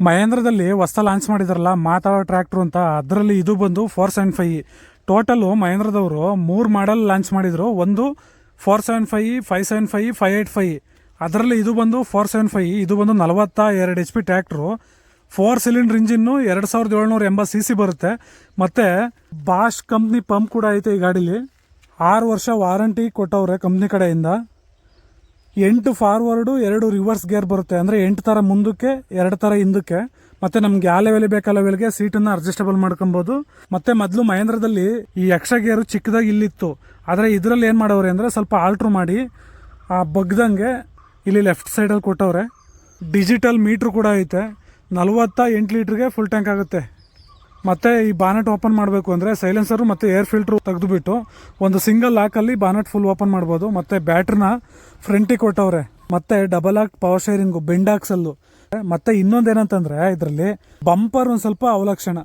ಮಹೇಂದ್ರದಲ್ಲಿ ಹೊಸ ಲಾಂಚ್ ಮಾಡಿದಾರಲ್ಲ ಮಾತಾಡೋ ಟ್ರ್ಯಾಕ್ಟ್ರು ಅಂತ, ಅದರಲ್ಲಿ ಇದು ಬಂದು 475. ಟೋಟಲು ಮಹೇಂದ್ರದವರು 3 ಮಾಡಲ್ ಲಾಂಚ್ ಮಾಡಿದರು. ಒಂದು 475, 575, 585. ಅದರಲ್ಲಿ ಇದು ಬಂದು 475. ಇದು ಬಂದು 42 HP tractor. 4 cylinder engine, 2780 cc ಬರುತ್ತೆ. ಮತ್ತು ಬಾಷ್ ಕಂಪ್ನಿ ಪಂಪ್ ಕೂಡ ಐತೆ ಈ ಗಾಡೀಲಿ. 6 ವರ್ಷ ವಾರಂಟಿ ಕೊಟ್ಟವ್ರೆ ಕಂಪ್ನಿ ಕಡೆಯಿಂದ. 8 ಫಾರ್ವರ್ಡು 2 ರಿವರ್ಸ್ ಗೇರ್ ಬರುತ್ತೆ. ಅಂದರೆ 8 ಥರ ಮುಂದಕ್ಕೆ 2 ಥರ ಹಿಂದಕ್ಕೆ. ಮತ್ತು ನಮ್ಗೆ ಯಾವ ಲೆವೆಲ್ ಬೇಕು ಆ ಲೆವೆಲ್ಗೆ ಸೀಟನ್ನು ಅಡ್ಜಸ್ಟಬಲ್ ಮಾಡ್ಕೊಬೋದು. ಮತ್ತು ಮೊದಲು ಮಹೇಂದ್ರದಲ್ಲಿ ಈ ಎಕ್ಸ್ಟ್ರಾ ಗೇರು ಚಿಕ್ಕದಾಗಿ ಇಲ್ಲಿತ್ತು. ಆದರೆ ಇದರಲ್ಲಿ ಏನು ಮಾಡವ್ರೆ ಅಂದರೆ ಸ್ವಲ್ಪ ಆಲ್ಟ್ರು ಮಾಡಿ ಆ ಬಗ್ದಂಗೆ ಇಲ್ಲಿ ಲೆಫ್ಟ್ ಸೈಡಲ್ಲಿ ಕೊಟ್ಟವ್ರೆ. ಡಿಜಿಟಲ್ ಮೀಟ್ರ್ ಕೂಡ ಐತೆ. 48 ಲೀಟ್ರಿಗೆ ಫುಲ್ ಟ್ಯಾಂಕ್ ಆಗುತ್ತೆ. ಮತ್ತು ಈ ಬಾನೆಟ್ ಓಪನ್ ಮಾಡಬೇಕು ಅಂದರೆ ಸೈಲೆನ್ಸರು ಮತ್ತು ಏರ್ ಫಿಲ್ಟ್ರು ತೆಗೆದುಬಿಟ್ಟು ಒಂದು ಸಿಂಗಲ್ ಲಾಕಲ್ಲಿ ಬಾನೆಟ್ ಫುಲ್ ಓಪನ್ ಮಾಡ್ಬೋದು. ಮತ್ತು ಬ್ಯಾಟ್ರಿನ ಫ್ರಂಟಿಗೆ ಕೊಟ್ಟವ್ರೆ. ಮತ್ತು double act power sharing, bend axle. ಮತ್ತು ಇನ್ನೊಂದು ಏನಂತಂದರೆ ಇದರಲ್ಲಿ ಬಂಪರ್ ಒಂದು ಸ್ವಲ್ಪ ಅವಲಕ್ಷಣ.